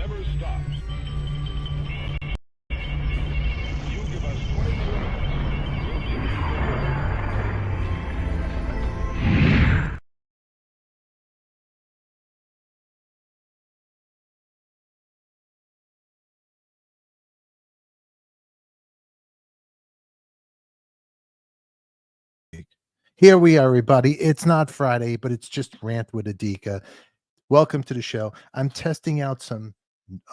never stops. You give us 22 minutes, we'll give you the world. Here we are, everybody. It's not Friday, but it's just Rant with Adika. Welcome to the show. I'm testing out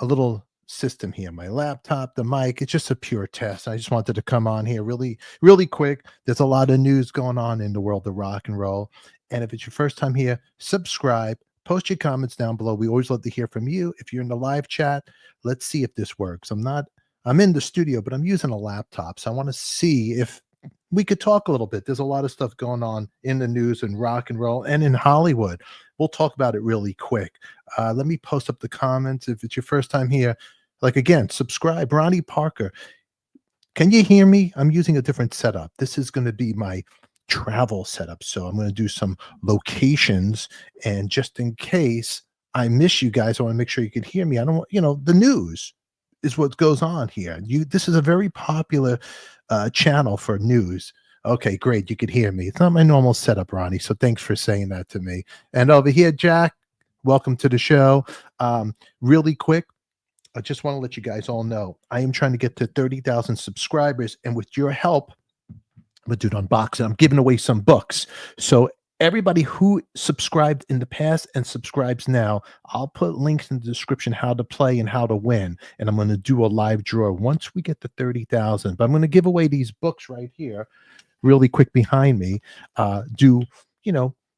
a little system here. My laptop, the mic. It's just a pure test. I just wanted to come on here really quick. There's a lot of news going on in the world of rock and roll. And if it's your first time here, subscribe. Post your comments down below. We always love to hear from you. If you're in the live chat, let's see if this works. I'm in the studio, but I'm using a laptop. So I want to see if we could talk a little bit. There's a lot of stuff going on in the news and rock and roll and in Hollywood. We'll talk about it really quick. Let me post up the comments. If it's your first time here, like again, subscribe. Ronnie Parker. Can you hear me? I'm using a different setup. This is going to be my travel setup. So I'm going to do some locations. And just in case I miss you guys, I want to make sure you can hear me. I don't want, the news is what goes on here. This is a very popular channel for news. Okay, great. You could hear me. It's not my normal setup, Ronnie. So thanks for saying that to me. And over here, Jack, welcome to the show. Really quick, I just want to let you guys all know I am trying to get to 30,000 subscribers. And with your help, I'm going to do an unboxing. I'm giving away some books. So everybody who subscribed in the past and subscribes now, I'll put links in the description how to play and how to win. And I'm going to do a live draw once we get to 30,000. But I'm going to give away these books right here really quick behind me. Do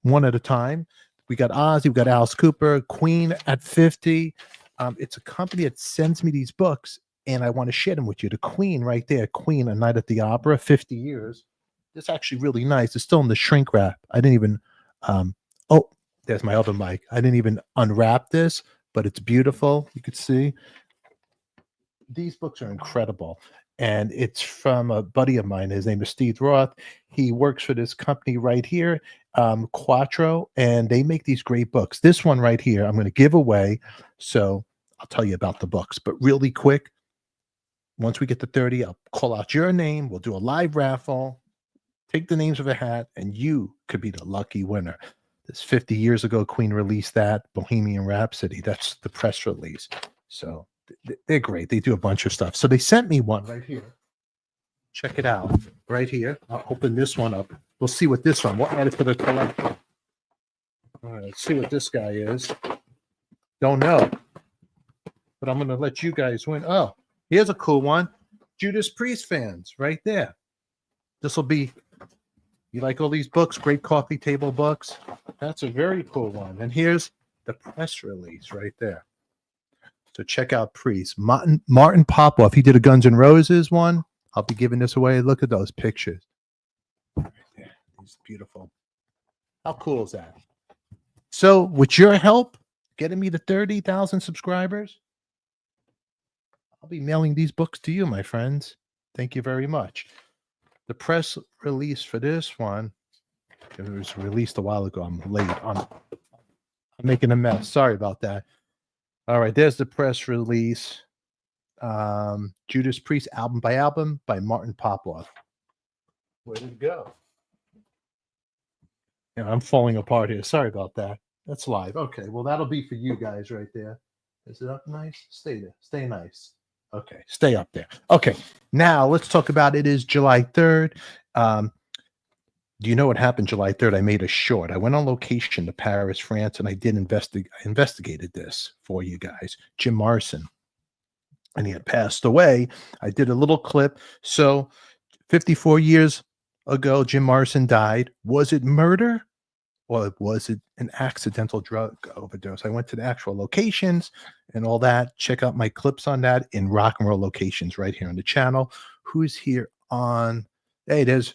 one at a time. We got Ozzy, we got Alice Cooper, Queen at 50. It's a company that sends me these books, and I want to share them with you. The Queen right there, Queen, A Night at the Opera, 50 years. It's actually really nice. It's still in the shrink wrap. I didn't even, oh, there's my other mic. I didn't even unwrap this, but it's beautiful. You could see. These books are incredible. And it's from a buddy of mine. His name is Steve Roth. He works for this company right here, Quattro, and they make these great books. This one right here, I'm going to give away. So I'll tell you about the books. But really quick, once we get to 30, I'll call out your name. We'll do a live raffle. Take the names of a hat, and you could be the lucky winner. This 50 years ago, Queen released that, Bohemian Rhapsody. That's the press release. So they're great. They do a bunch of stuff. So they sent me one right here. Check it out. Right here. I'll open this one up. We'll see what this one. We'll add it to the collection. All right, let's see what this guy is. Don't know. But I'm going to let you guys win. Oh, here's a cool one. Judas Priest fans right there. This will be... You like all these books, great coffee table books? That's a very cool one. And here's the press release right there. So check out Priest. Martin Popoff. He did a Guns N' Roses one. I'll be giving this away. Look at those pictures. Right there. It's beautiful. How cool is that? So with your help, getting me to 30,000 subscribers, I'll be mailing these books to you, my friends. Thank you very much. The press release for this one, it was released a while ago. I'm late. I'm making a mess. Sorry about that. All right, there's the press release. Judas Priest album by Martin Popoff. Where did it go? Yeah, I'm falling apart here. Sorry about that. That's live. Okay, well, that'll be for you guys right there. Is it up nice? Stay there. Stay nice. Okay, stay up there. Okay, now let's talk about it. Is July 3rd. Do you know what happened July 3rd? I made a short. I went on location to Paris, France, and I did investigated this for you guys. Jim Morrison, and he had passed away. I did a little clip. So 54 years ago, Jim Morrison died. Was it murder? Or was it an accidental drug overdose? I went to the actual locations and all that. Check out my clips on that in rock and roll locations right here on the channel. Who's here on? Hey, there's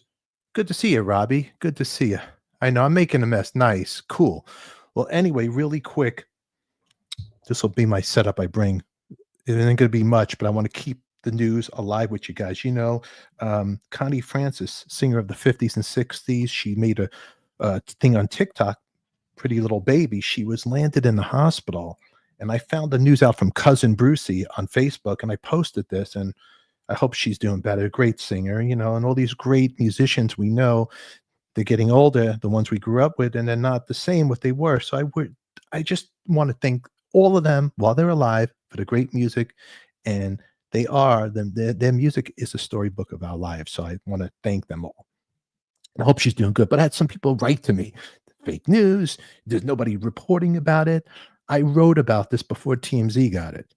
good to see you, Robbie. Good to see you. I know I'm making a mess. Nice. Cool. Well, anyway, really quick, this will be my setup I bring. It isn't going to be much, but I want to keep the news alive with you guys. Connie Francis, singer of the 50s and 60s, she made a thing on TikTok, Pretty Little Baby. She was landed in the hospital And I found the news out from Cousin Brucey on Facebook, and I posted this, and I hope she's doing better. Great singer, and all these great musicians we know, they're getting older, the ones we grew up with, and they're not the same what they were. So I just want to thank all of them while they're alive for the great music, and their music is a storybook of our lives. So I want to thank them all. I hope she's doing good. But I had some people write to me, fake news. There's nobody reporting about it. I wrote about this before TMZ got it.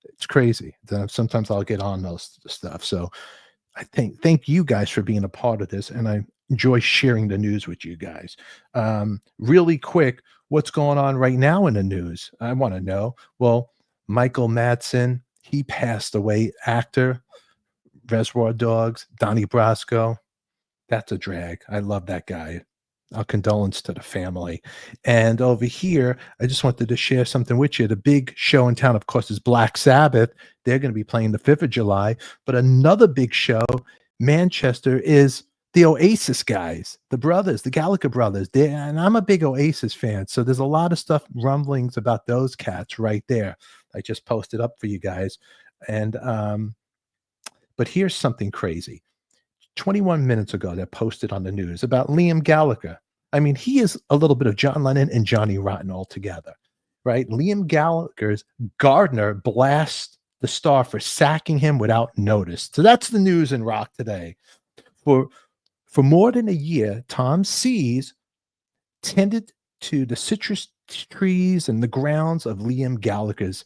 It's crazy. Sometimes I'll get on those stuff. So I thank you guys for being a part of this, and I enjoy sharing the news with you guys. Really quick, what's going on right now in the news? I want to know. Well, Michael Madsen, he passed away. Actor, Reservoir Dogs, Donnie Brasco. That's a drag. I love that guy. Our condolence to the family. And over here, I just wanted to share something with you. The big show in town, of course, is Black Sabbath. They're going to be playing the 5th of July. But another big show, Manchester, is the Oasis guys, the brothers, the Gallagher brothers. And I'm a big Oasis fan. So there's a lot of stuff, rumblings about those cats right there. I just posted up for you guys. And but here's something crazy. 21 minutes ago, that posted on the news about Liam Gallagher. I mean, he is a little bit of John Lennon and Johnny Rotten altogether, right? Liam Gallagher's gardener blasts the star for sacking him without notice. So that's the news in rock today. For more than a year, Tom Sees tended to the citrus trees and the grounds of Liam Gallagher's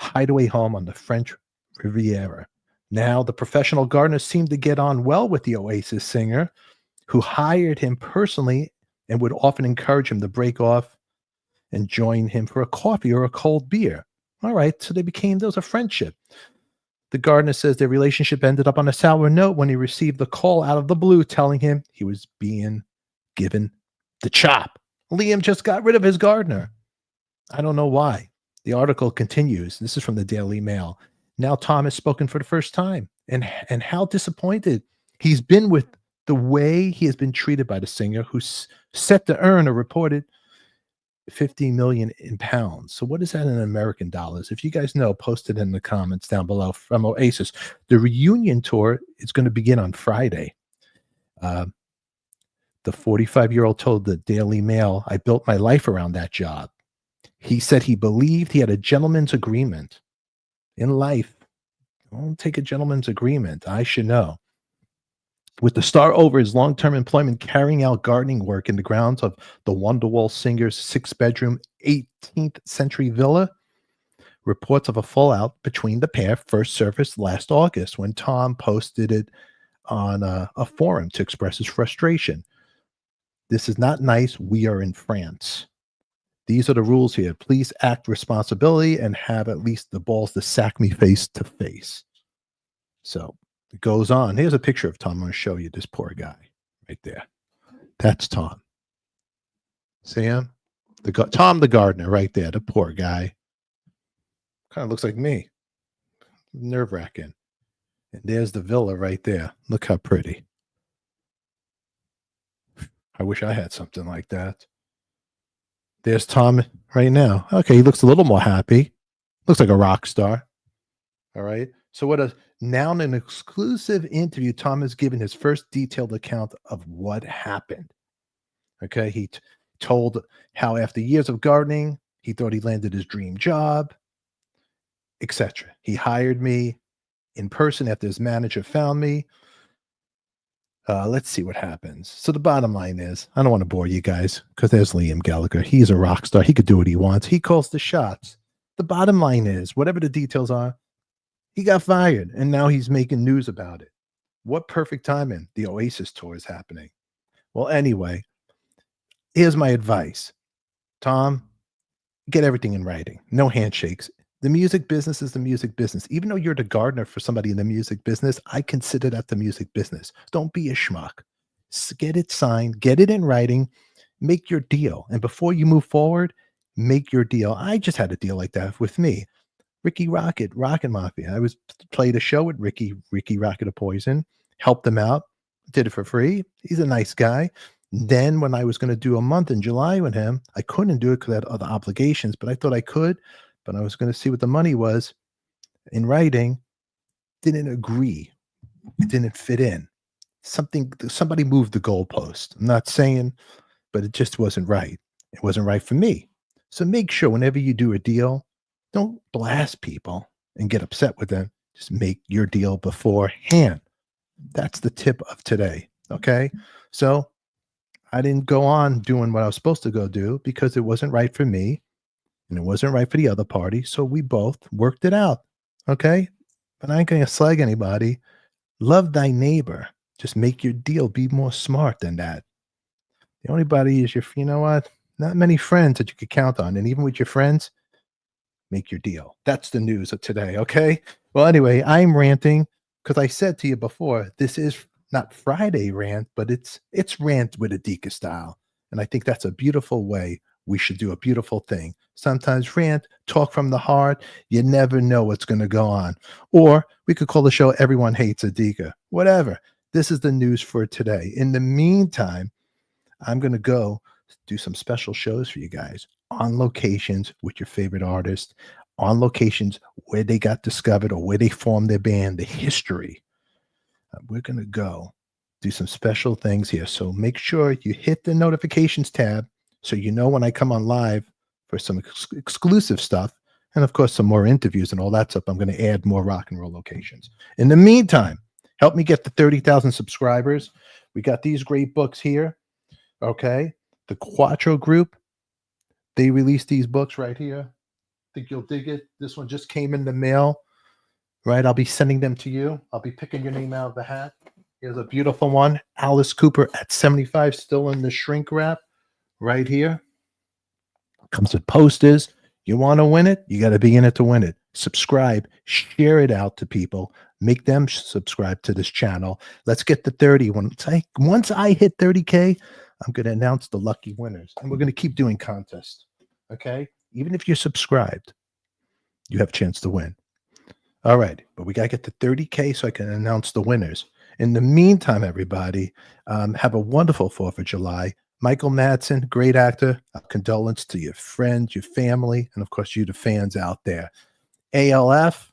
hideaway home on the French Riviera. Now, the professional gardener seemed to get on well with the Oasis singer, who hired him personally and would often encourage him to break off and join him for a coffee or a cold beer. All right, so there was a friendship. The gardener says their relationship ended up on a sour note when he received the call out of the blue telling him he was being given the chop. Liam just got rid of his gardener. I don't know why. The article continues. This is from the Daily Mail. Now Tom has spoken for the first time, and how disappointed he's been with the way he has been treated by the singer, who's set to earn a reported 50 million in pounds. So what is that in American dollars? If you guys know, post it in the comments down below. From Oasis, the reunion tour is going to begin on Friday. The 45-year-old told the Daily Mail, "I built my life around that job." He said he believed he had a gentleman's agreement. In life, don't take a gentleman's agreement. I should know. With the star over his long-term employment carrying out gardening work in the grounds of the Wonderwall singer's 6-bedroom 18th century villa, reports of a fallout between the pair first surfaced last August when Tom posted it on a forum to express his frustration. "This is not nice. We are in France. These are the rules here. Please act responsibility and have at least the balls to sack me face to face." So it goes on. Here's a picture of Tom. I'm going to show you this poor guy right there. That's Tom. See him? Tom the gardener right there, the poor guy. Kind of looks like me. Nerve-wracking. And there's the villa right there. Look how pretty. I wish I had something like that. There's Tom right now. Okay, he looks a little more happy. Looks like a rock star. All right. So now in an exclusive interview, Tom has given his first detailed account of what happened. Okay, he told how after years of gardening, he thought he landed his dream job, etc. He hired me in person after his manager found me. Let's see what happens. So the bottom line is, I don't want to bore you guys because there's Liam Gallagher. He's a rock star. He could do what he wants. He calls the shots. The bottom line is, whatever the details are, he got fired, and now he's making news about it. What perfect timing. The Oasis tour is happening. Well, anyway, here's my advice. Tom, get everything in writing. No handshakes. The music business is the music business. Even though you're the gardener for somebody in the music business, I consider that the music business. Don't be a schmuck. Get it signed, get it in writing, make your deal. And before you move forward, make your deal. I just had a deal like that with me. Ricky Rocket, Rockin' Mafia. I played a show with Ricky Rocket of Poison, helped him out, did it for free. He's a nice guy. Then when I was going to do a month in July with him, I couldn't do it because I had other obligations, but I thought I could. but I was going to see what the money was in writing. Didn't agree. It didn't fit in. Somebody moved the goalpost. I'm not saying, but it just wasn't right. It wasn't right for me. So make sure whenever you do a deal, don't blast people and get upset with them. Just make your deal beforehand. That's the tip of today. Okay. So I didn't go on doing what I was supposed to go do because it wasn't right for me and it wasn't right for the other party. So we both worked it out. Okay. But I ain't going to slag anybody. Love thy neighbor. Just make your deal. Be more smart than that. The only body is you know what? Not many friends that you could count on. And even with your friends, make your deal. That's the news of today. Okay. Well, anyway, I'm ranting because I said to you before, this is not Friday rant, but it's rant with Adika style. And I think that's a beautiful way. We should do a beautiful thing. Sometimes rant, talk from the heart. You never know what's going to go on. Or we could call the show Everyone Hates Adika. Whatever. This is the news for today. In the meantime, I'm going to go do some special shows for you guys on locations with your favorite artists, on locations where they got discovered or where they formed their band, the history. We're going to go do some special things here. So make sure you hit the notifications tab so you know when I come on live for some exclusive stuff. And of course, some more interviews and all that stuff. I'm going to add more rock and roll locations. In the meantime, help me get to 30,000 subscribers. We got these great books here. Okay. The Quattro Group, they released these books right here. Think you'll dig it. This one just came in the mail, right? I'll be sending them to you. I'll be picking your name out of the hat. Here's a beautiful one. Alice Cooper at 75, still in the shrink wrap right here. Comes with posters. You want to win it? You got to be in it to win it. Subscribe, share it out to people, make them subscribe to this channel. Let's get to 30. Once I hit 30K, I'm going to announce the lucky winners. And we're going to keep doing contests. Okay? Even if you're subscribed, you have a chance to win. All right. But we got to get to 30K so I can announce the winners. In the meantime, everybody, have a wonderful 4th of July. Michael Madsen, great actor. Condolence to your friends, your family, and of course, you, the fans out there. ALF,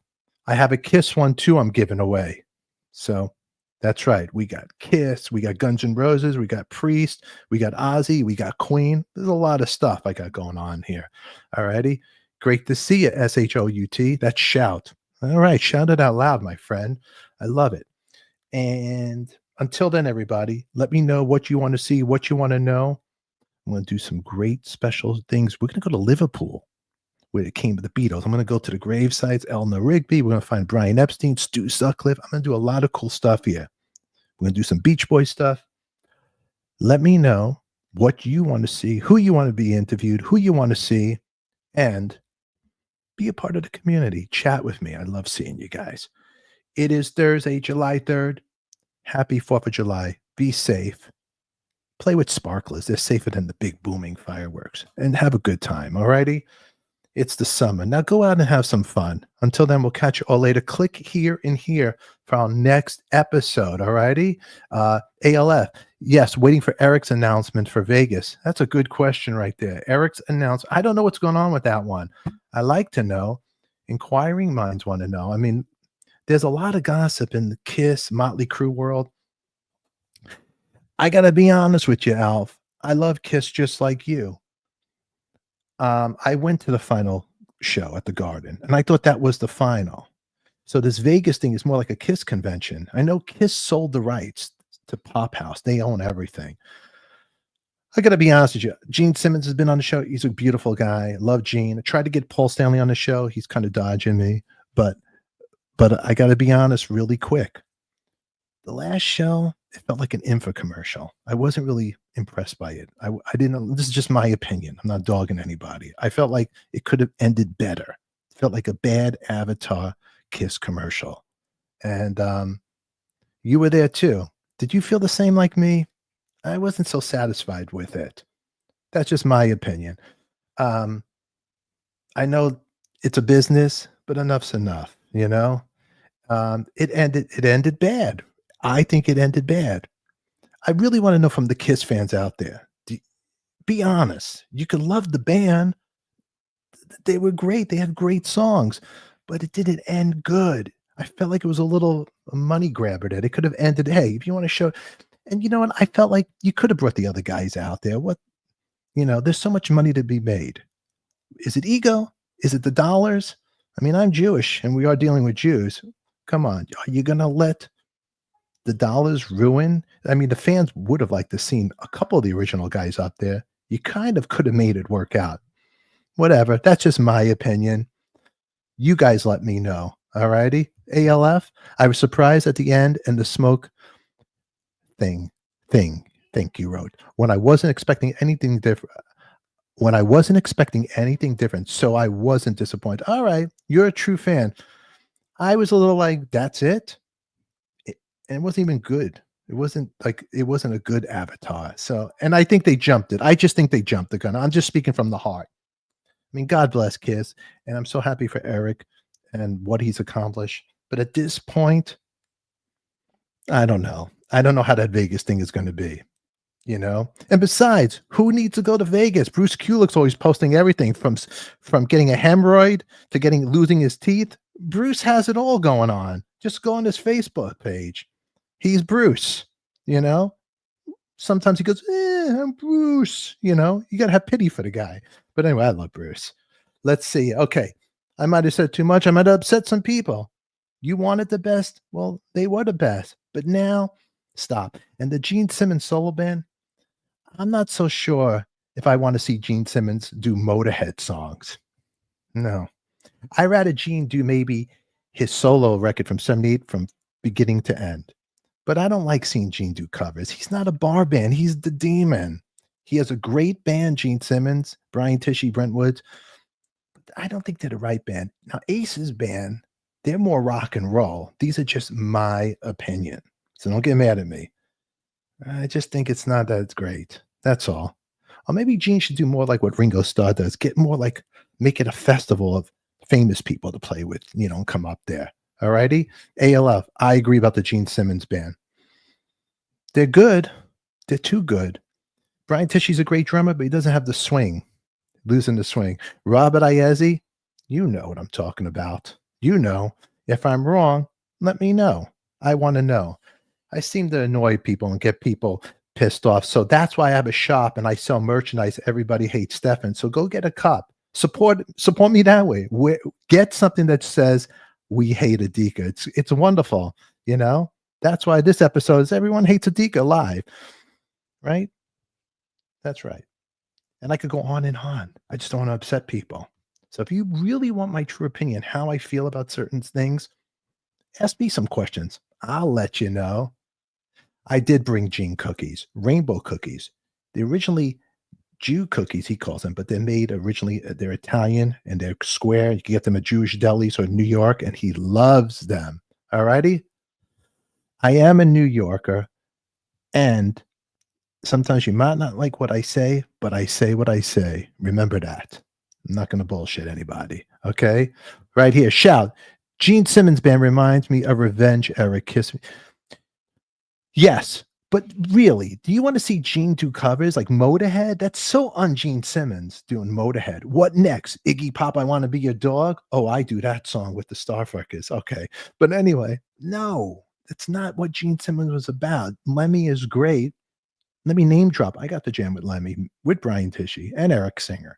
I have a Kiss one too I'm giving away. So that's right. We got Kiss, we got Guns N' Roses, we got Priest, we got Ozzy, we got Queen. There's a lot of stuff I got going on here. All righty. Great to see you, SHOUT. That's shout. All right. Shout it out loud, my friend. I love it. And until then, everybody, let me know what you want to see, what you want to know. I'm going to do some great special things. We're going to go to Liverpool, where it came with the Beatles. I'm going to go to the grave sites, Eleanor Rigby. We're going to find Brian Epstein, Stu Sutcliffe. I'm going to do a lot of cool stuff here. We're going to do some Beach Boy stuff. Let me know what you want to see, who you want to be interviewed, who you want to see, and be a part of the community. Chat with me. I love seeing you guys. It is Thursday, July 3rd. Happy 4th of July. Be safe. Play with sparklers. They're safer than the big booming fireworks. And have a good time, all righty? It's the summer. Now go out and have some fun. Until then, we'll catch you all later. Click here and here for our next episode, all righty? ALF. Yes, waiting for Eric's announcement for Vegas. That's a good question right there. Eric's announcement. I don't know what's going on with that one. I like to know. Inquiring minds want to know. I mean, there's a lot of gossip in the Kiss, Motley Crue world. I got to be honest with you, Alf. I love Kiss just like you. I went to the final show at the Garden, and I thought that was the final. So this Vegas thing is more like a Kiss convention. I know Kiss sold the rights to Pop House. They own everything. I got to be honest with you. Gene Simmons has been on the show. He's a beautiful guy. Love Gene. I tried to get Paul Stanley on the show. He's kind of dodging me, but I got to be honest really quick. The last show, it felt like an infomercial. I wasn't really impressed by it. I didn't. This is just my opinion. I'm not dogging anybody. I felt like it could have ended better. It felt like a bad Avatar Kiss commercial. And you were there too. Did you feel the same like me? I wasn't so satisfied with it. That's just my opinion. I know it's a business, but enough's enough, you know? It ended bad. I think it ended bad. I really want to know from the Kiss fans out there. Be honest. You can love the band. they were great. They had great songs, but it didn't end good. I felt like it was a little money grabber that it could have ended. Hey, if you want to show, and you know what? I felt like you could have brought the other guys out there. What, there's so much money to be made. Is it ego? Is it the dollars? I mean, I'm Jewish and we are dealing with Jews. Come on. Are you going to let the dollars ruin? I mean, the fans would have liked to seen a couple of the original guys up there. You kind of could have made it work out. Whatever. That's just my opinion. You guys let me know. All righty. ALF. I was surprised at the end and the smoke thing. Thank you, wrote. When I wasn't expecting anything different. When I wasn't expecting anything different, so I wasn't disappointed. All right, you're a true fan. I was a little like, that's it? And it wasn't even good. It wasn't a good Avatar. So, and I think they jumped it. I just think they jumped the gun. I'm just speaking from the heart. I mean, God bless Kiss, and I'm so happy for Eric and what he's accomplished. But at this point, I don't know. I don't know how that Vegas thing is going to be. And besides, who needs to go to Vegas? Bruce Kulick's always posting everything from getting a hemorrhoid to losing his teeth. Bruce has it all going on. Just go on his Facebook page. He's Bruce. Sometimes he goes, I'm Bruce. You got to have pity for the guy. But anyway, I love Bruce. Let's see. Okay, I might have said too much. I might have upset some people. You wanted the best. Well, they were the best. But now, stop. And the Gene Simmons solo band, I'm not so sure if I want to see Gene Simmons do Motorhead songs. No. I'd rather Gene do maybe his solo record from 78 from beginning to end. But I don't like seeing Gene do covers. He's not a bar band. He's the demon. He has a great band, Gene Simmons, Brian Tishy, Brent Woods. But I don't think they're the right band. Now, Ace's band, they're more rock and roll. These are just my opinion. So don't get mad at me. I just think it's not that great. That's all. Or maybe Gene should do more like what Ringo Starr does. Get more like, make it a festival of famous people to play with, and come up there. All righty? ALF, I agree about the Gene Simmons band. They're good. They're too good. Brian Tishy's a great drummer, but he doesn't have the swing. Losing the swing. Robert Iezzi, you know what I'm talking about. If I'm wrong, let me know. I want to know. I seem to annoy people and get people pissed off. So that's why I have a shop and I sell merchandise. Everybody hates Stefan. So go get a cup. Support me that way. Get something that says we hate Adika. It's wonderful. That's why this episode is everyone hates Adika live. Right? That's right. And I could go on and on. I just don't want to upset people. So if you really want my true opinion, how I feel about certain things, ask me some questions. I'll let you know. I did bring Gene cookies, rainbow cookies. They're originally Jew cookies, he calls them, but they're made originally, they're Italian and they're square. You can get them at Jewish delis or New York, and he loves them. All righty? I am a New Yorker, and sometimes you might not like what I say, but I say what I say. Remember that. I'm not going to bullshit anybody. Okay? Right here, shout. Gene Simmons band reminds me of Revenge Era Kiss Me. Yes, but really, do you want to see Gene do covers like Motorhead? That's so un-Gene Simmons doing Motorhead. What next? Iggy Pop, I Want to Be Your Dog? Oh, I do that song with the Starfuckers. Okay. But anyway, no, that's not what Gene Simmons was about. Lemmy is great. Let me name drop. I got the jam with Lemmy, with Brian Tishy and Eric Singer.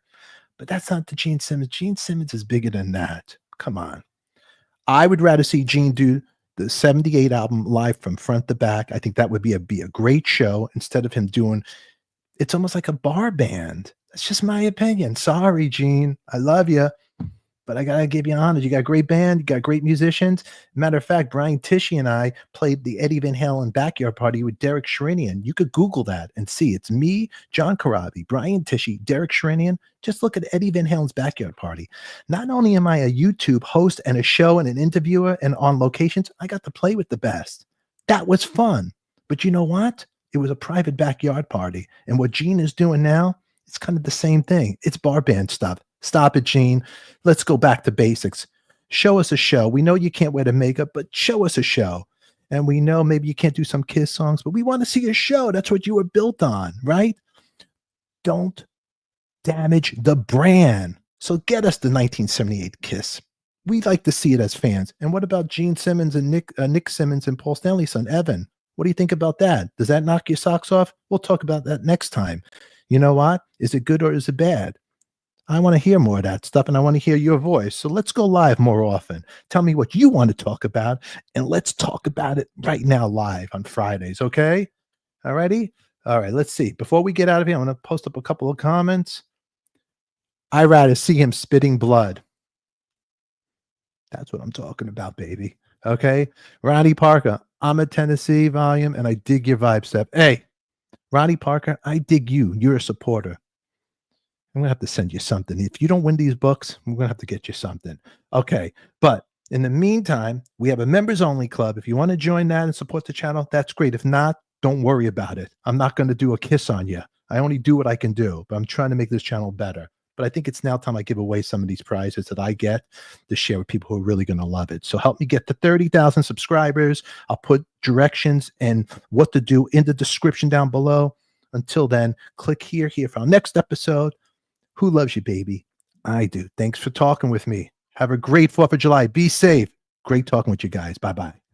But that's not the Gene Simmons. Gene Simmons is bigger than that. Come on. I would rather see Gene do the 78 album live from front to back. I think that would be a great show instead of him doing, it's almost like a bar band. That's just my opinion. Sorry, Gene. I love you. But I got to give you honors. You got a great band. You got great musicians. Matter of fact, Brian Tishy and I played the Eddie Van Halen Backyard Party with Derek Sherinian. You could Google that and see. It's me, John Corabi, Brian Tishy, Derek Sherinian. Just look at Eddie Van Halen's Backyard Party. Not only am I a YouTube host and a show and an interviewer and on locations, I got to play with the best. That was fun. But you know what? It was a private backyard party. And what Gene is doing now, it's kind of the same thing. It's bar band stuff. Stop it, Gene. Let's go back to basics. Show us a show. We know you can't wear the makeup, but show us a show. And we know maybe you can't do some Kiss songs, but we want to see a show. That's what you were built on, right? Don't damage the brand. So get us the 1978 Kiss. We'd like to see it as fans. And what about Gene Simmons and Nick Simmons and Paul Stanley's son, Evan? What do you think about that? Does that knock your socks off? We'll talk about that next time. You know what? Is it good or is it bad? I want to hear more of that stuff and I want to hear your voice. So let's go live more often. Tell me what you want to talk about and let's talk about it right now live on Fridays, okay? All righty? All right, let's see. Before we get out of here, I'm going to post up a couple of comments. I'd rather see him spitting blood. That's what I'm talking about, baby. Okay? Ronnie Parker, I'm a Tennessee volume and I dig your vibe, Steph. Hey, Ronnie Parker, I dig you. You're a supporter. I'm going to have to send you something. If you don't win these books, I'm going to have to get you something. Okay. But in the meantime, we have a members only club. If you want to join that and support the channel, that's great. If not, don't worry about it. I'm not going to do a kiss on you. I only do what I can do, but I'm trying to make this channel better. But I think it's now time I give away some of these prizes that I get to share with people who are really going to love it. So help me get to 30,000 subscribers. I'll put directions and what to do in the description down below. Until then, click here for our next episode. Who loves you, baby? I do. Thanks for talking with me. Have a great 4th of July. Be safe. Great talking with you guys. Bye-bye.